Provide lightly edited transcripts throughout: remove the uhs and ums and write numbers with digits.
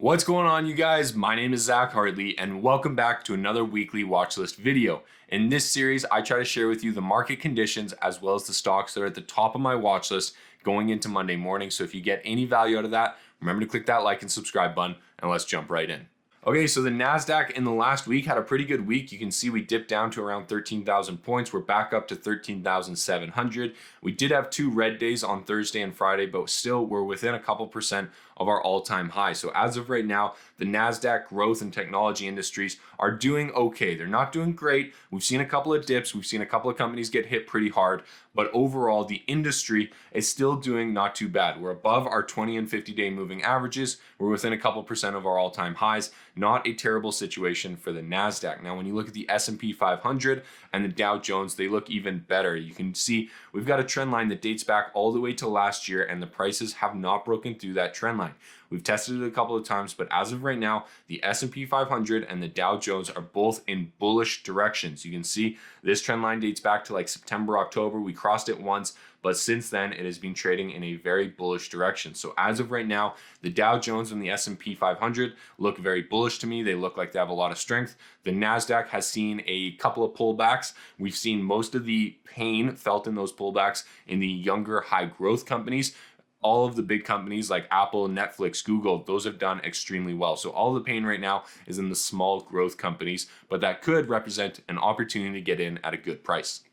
What's going on, you guys? My name is Zach Hartley, and welcome back to another weekly watch list video. In this series, I try to share with you the market conditions as well as the stocks that are at the top of my watch list going into Monday morning. So if you get any value out of that, remember to click that like and subscribe button, and let's jump right in. Okay, so the NASDAQ in the last week had a pretty good week. You can see we dipped down to around 13,000 points. We're back up to 13,700. We did have two red days on Thursday and Friday, but still we're within a couple percent of our all-time high. So as of right now, the NASDAQ growth and technology industries are doing okay. They're not doing great. We've seen a couple of dips. We've seen a couple of companies get hit pretty hard, but overall the industry is still doing not too bad. We're above our 20 and 50-day moving averages. We're within a couple percent of our all-time highs. Not a terrible situation for the NASDAQ. Now, when you look at the S&P 500 and the Dow Jones, they look even better. You can see we've got a trend line that dates back all the way to last year, and the prices have not broken through that trend line. We've tested it a couple of times, but as of right now, the S&P 500 and the Dow Jones are both in bullish directions. You can see this trend line dates back to like September, October. We crossed it once, but since then it has been trading in a very bullish direction. So as of right now, the Dow Jones and the S&P 500 look very bullish to me. They look like they have a lot of strength. The NASDAQ has seen a couple of pullbacks. We've seen most of the pain felt in those pullbacks in the younger high growth companies. All of the big companies like Apple, Netflix, Google, those have done extremely well. So all the pain right now is in the small growth companies, but that could represent an opportunity to get in at a good price.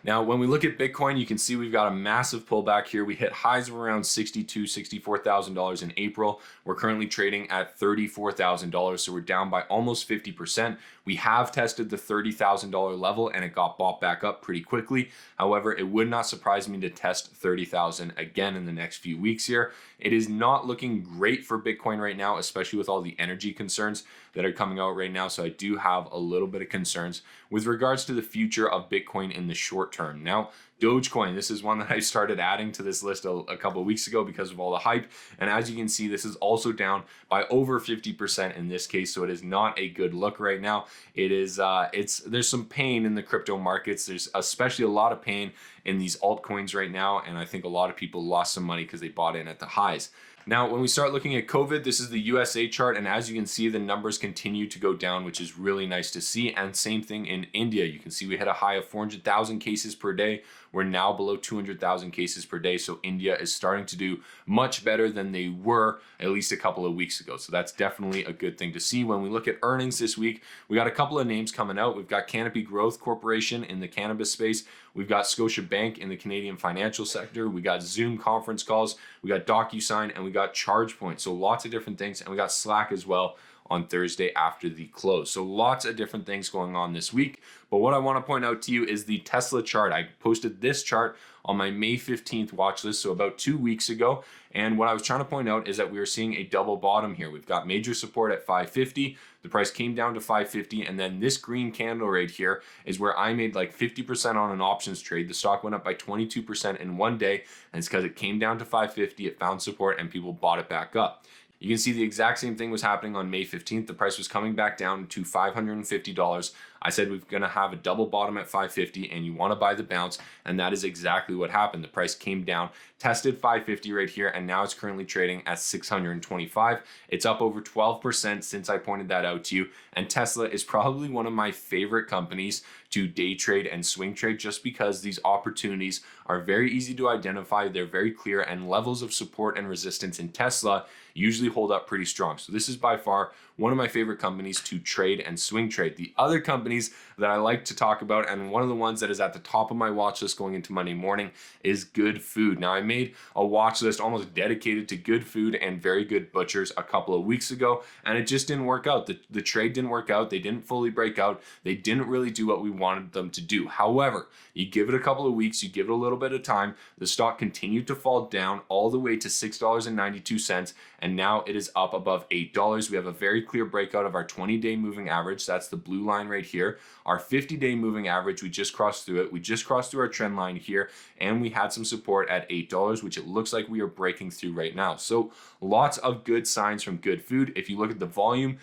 Now, when we look at Bitcoin, you can see we've got a massive pullback here. We hit highs of around $62,000, $64,000 in April. We're currently trading at $34,000, so we're down by almost 50%. We have tested the $30,000 level and it got bought back up pretty quickly. However, it would not surprise me to test 30,000 again in the next few weeks here. It is not looking great for Bitcoin right now, especially with all the energy concerns that are coming out right now. So I do have a little bit of concerns with regards to the future of Bitcoin in the short term. Now, Dogecoin, this is one that I started adding to this list a couple of weeks ago because of all the hype. And as you can see, this is also down by over 50% in this case. So it is not a good look right now. It is, there's some pain in the crypto markets. There's especially a lot of pain in these altcoins right now. And I think a lot of people lost some money because they bought in at the highs. Now, when we start looking at COVID, this is the USA chart, and as you can see, the numbers continue to go down, which is really nice to see. And same thing in India. You can see we hit a high of 400,000 cases per day. We're now below 200,000 cases per day. So India is starting to do much better than they were at least a couple of weeks ago. So that's definitely a good thing to see. When we look at earnings this week, we got a couple of names coming out. We've got Canopy Growth Corporation in the cannabis space. We've got Scotiabank in the Canadian financial sector. We got Zoom conference calls. We got DocuSign, and we got ChargePoint. So lots of different things. And we got Slack as well on Thursday after the close. So lots of different things going on this week. But what I want to point out to you is the Tesla chart. I posted this chart on my May 15th watch list, so about 2 weeks ago. And what I was trying to point out is that we are seeing a double bottom here. We've got major support at 550. The price came down to 550. And then this green candle right here is where I made like 50% on an options trade. The stock went up by 22% in one day. And it's because it came down to 550. It found support and people bought it back up. You can see the exact same thing was happening on May 15th. The price was coming back down to $550. I said we're going to have a double bottom at 550 and you want to buy the bounce, and that is exactly what happened. The price came down, tested 550 right here, and now it's currently trading at 625. It's up over 12% since I pointed that out to you, and Tesla is probably one of my favorite companies to day trade and swing trade just because these opportunities are very easy to identify, they're very clear, and levels of support and resistance in Tesla usually hold up pretty strong. So this is by far one of my favorite companies to trade and swing trade. The other companies that I like to talk about, and one of the ones that is at the top of my watch list going into Monday morning, is Good Food. Now, I made a watch list almost dedicated to Good Food and Very Good Butchers a couple of weeks ago, and it just didn't work out. The trade didn't work out. They didn't fully break out. They didn't really do what we wanted them to do. However, you give it a couple of weeks, you give it a little bit of time, the stock continued to fall down all the way to $6.92, and now it is up above $8. We have a very clear breakout of our 20-day moving average. That's the blue line right here. Our 50-day moving average, we just crossed through it. We just crossed through our trend line here, and we had some support at $8, which it looks like we are breaking through right now. So lots of good signs from Good Food. If you look at the volume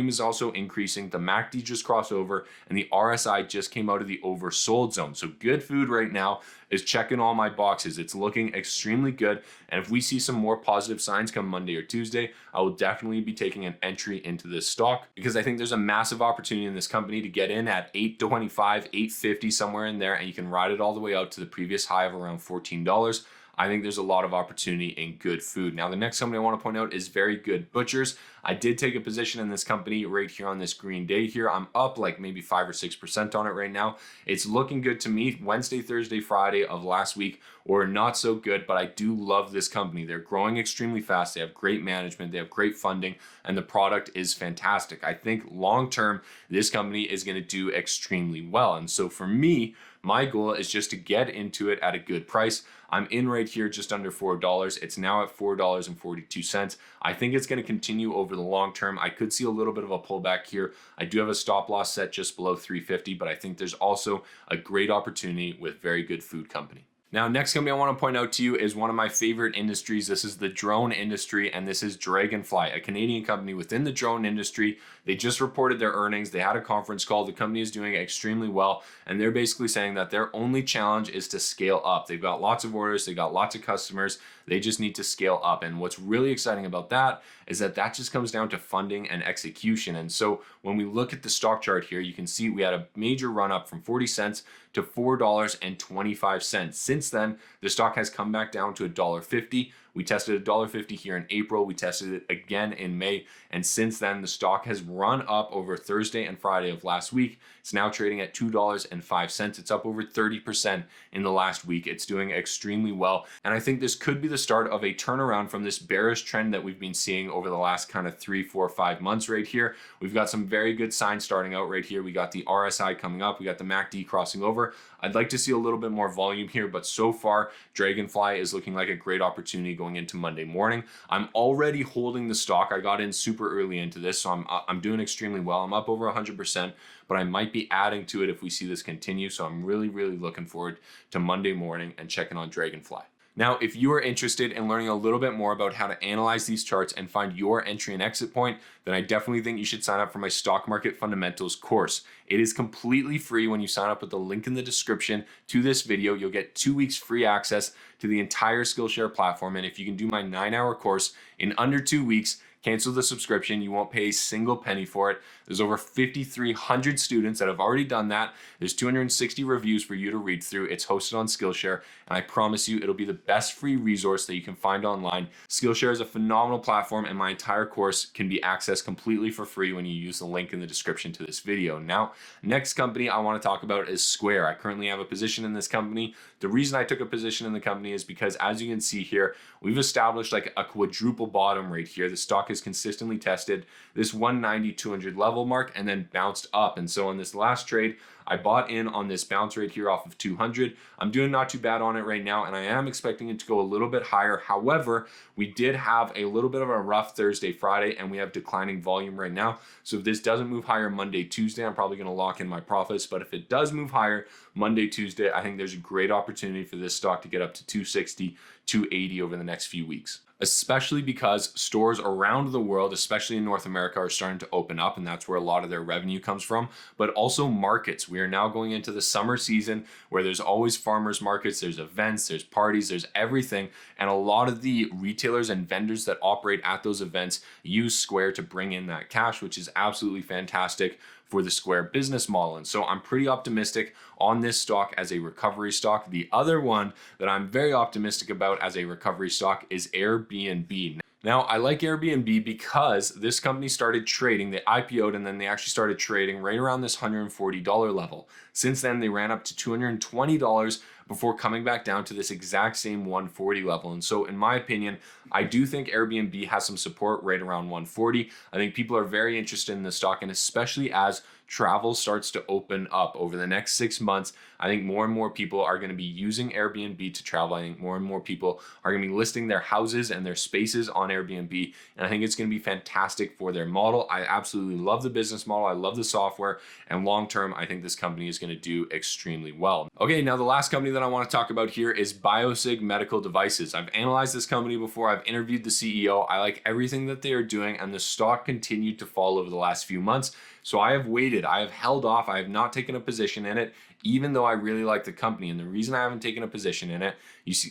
is also increasing. The MACD just crossed over, and the RSI just came out of the oversold zone. So Good Food right now is checking all my boxes. It's looking extremely good. And if we see some more positive signs come Monday or Tuesday, I will definitely be taking an entry into this stock because I think there's a massive opportunity in this company to get in at $8.25, $8.50, somewhere in there, and you can ride it all the way out to the previous high of around $14. I think there's a lot of opportunity in good food. Now, the next company I want to point out is Very Good Butchers. I did take a position in this company right here on this green day here. I'm up like maybe 5 or 6% on it right now. It's looking good to me. Wednesday, Thursday, Friday of last week were not so good, but I do love this company. They're growing extremely fast. They have great management. They have great funding, and the product is fantastic. I think long term, this company is going to do extremely well. And so for me, my goal is just to get into it at a good price. I'm in right here just under $4. It's now at $4.42. I think it's going to continue over the long term. I could see a little bit of a pullback here. I do have a stop loss set just below 350, but I think there's also a great opportunity with Very Good Food Company. Now, next company I want to point out to you is one of my favorite industries. This is the drone industry, and this is Draganfly, a Canadian company within the drone industry. They just reported their earnings. They had a conference call. The company is doing extremely well, and they're basically saying that their only challenge is to scale up. They've got lots of orders. They've got lots of customers. They just need to scale up. And what's really exciting about that is that that just comes down to funding and execution. And so when we look at the stock chart here, you can see we had a major run up from 40 cents to $4.25. Since then, the stock has come back down to $1.50. We tested $1.50 here in April. We tested it again in May. And since then, the stock has run up over Thursday and Friday of last week. It's now trading at $2.05. It's up over 30% in the last week. It's doing extremely well. And I think this could be the start of a turnaround from this bearish trend that we've been seeing over the last kind of 3, 4, 5 months right here. We've got some very good signs starting out right here. We got the RSI coming up. We got the MACD crossing over. I'd like to see a little bit more volume here, but so far, Draganfly is looking like a great opportunity going into Monday morning. I'm already holding the stock. I got in super early into this, so I'm doing extremely well. I'm up over 100%, but I might be adding to it if we see this continue. So I'm really, really looking forward to Monday morning and checking on Draganfly. Now, if you are interested in learning a little bit more about how to analyze these charts and find your entry and exit point, then I definitely think you should sign up for my Stock Market Fundamentals course. It is completely free when you sign up with the link in the description to this video. You'll get 2 weeks free access to the entire Skillshare platform. And if you can do my 9-hour course in under 2 weeks, cancel the subscription. You won't pay a single penny for it. There's over 5,300 students that have already done that. There's 260 reviews for you to read through. It's hosted on Skillshare, and I promise you it'll be the best free resource that you can find online. Skillshare is a phenomenal platform, and my entire course can be accessed completely for free when you use the link in the description to this video. Now, next company I want to talk about is Square. I currently have a position in this company. The reason I took a position in the company is because, as you can see here, we've established like a quadruple bottom right here. The stock has consistently tested this 190-200 level mark and then bounced up. And so on this last trade, I bought in on this bounce right here off of 200. I'm doing not too bad on it right now, and I am expecting it to go a little bit higher. However, we did have a little bit of a rough Thursday, Friday, and we have declining volume right now. So if this doesn't move higher Monday, Tuesday, I'm probably going to lock in my profits. But if it does move higher Monday, Tuesday, I think there's a great opportunity for this stock to get up to 260, 280 over the next few weeks, especially because stores around the world, especially in North America, are starting to open up, and that's where a lot of their revenue comes from. But also markets. We are now going into the summer season where there's always farmers markets, there's events, there's parties, there's everything. And a lot of the retailers and vendors that operate at those events use Square to bring in that cash, which is absolutely fantastic for the Square business model. And so I'm pretty optimistic on this stock as a recovery stock. The other one that I'm very optimistic about as a recovery stock is Airbnb. Now, I like Airbnb because this company started trading, they IPO'd, and then they actually started trading right around this $140 level. Since then, they ran up to $220 before coming back down to this exact same 140 level. And so in my opinion, I do think Airbnb has some support right around 140. I think people are very interested in the stock, and especially as travel starts to open up over the next 6 months, I think more and more people are going to be using Airbnb to travel. I think more and more people are going to be listing their houses and their spaces on Airbnb, and I think it's going to be fantastic for their model. I absolutely love the business model. I love the software, and long term, I think this company is going to do extremely well. Okay, now the last company that I want to talk about here is BioSig Medical Devices. I've analyzed this company before. I've interviewed the CEO. I like everything that they are doing, and the stock continued to fall over the last few months. So I have waited. I have held off. I have not taken a position in it, even though I really like the company. And the reason I haven't taken a position in it,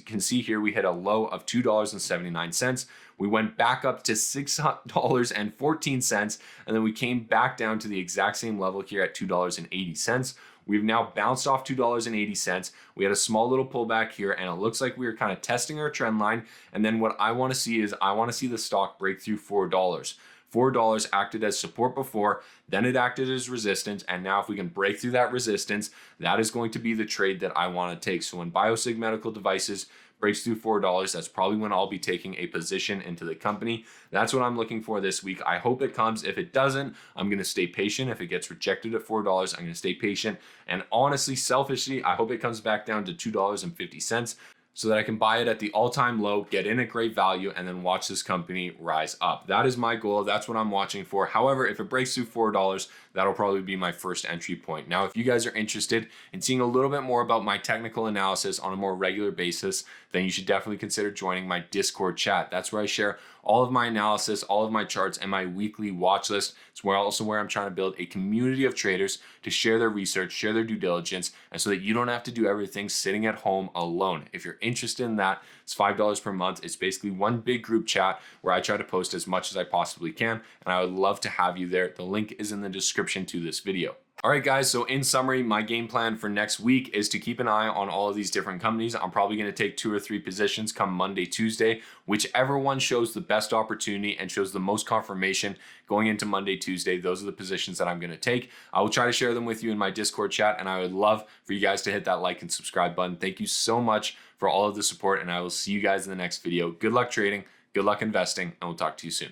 can see here we hit a low of $2.79. We went back up to $6.14, and then we came back down to the exact same level here at $2.80. We've now bounced off $2.80. We had a small little pullback here, and it looks like we are kind of testing our trend line. And then what I want to see is I want to see the stock break through $4. $4 acted as support before, then it acted as resistance, and now if we can break through that resistance, that is going to be the trade that I want to take. So when BioSig Medical Devices breaks through $4, that's probably when I'll be taking a position into the company. That's what I'm looking for this week. I hope it comes. If it doesn't, I'm going to stay patient. If it gets rejected at $4, I'm going to stay patient. And honestly, selfishly, I hope it comes back down to $2.50. so that I can buy it at the all-time low, get in at great value, and then watch this company rise up. That is my goal. That's what I'm watching for. However, if it breaks through $4, that'll probably be my first entry point. Now, if you guys are interested in seeing a little bit more about my technical analysis on a more regular basis, then you should definitely consider joining my Discord chat. That's where I share all of my analysis, all of my charts, and my weekly watch list. It's also where I'm trying to build a community of traders to share their research, share their due diligence, and so that you don't have to do everything sitting at home alone. If you're interested in that, it's $5 per month. It's basically one big group chat where I try to post as much as I possibly can, and I would love to have you there. The link is in the description to this video. All right, guys, so in summary, my game plan for next week is to keep an eye on all of these different companies. I'm probably going to take 2 or 3 positions come Monday, Tuesday, whichever one shows the best opportunity and shows the most confirmation going into Monday, Tuesday. Those are the positions that I'm going to take. I will try to share them with you in my Discord chat, and I would love for you guys to hit that like and subscribe button. Thank you so much for all of the support, and I will see you guys in the next video. Good luck trading, good luck investing, and we'll talk to you soon.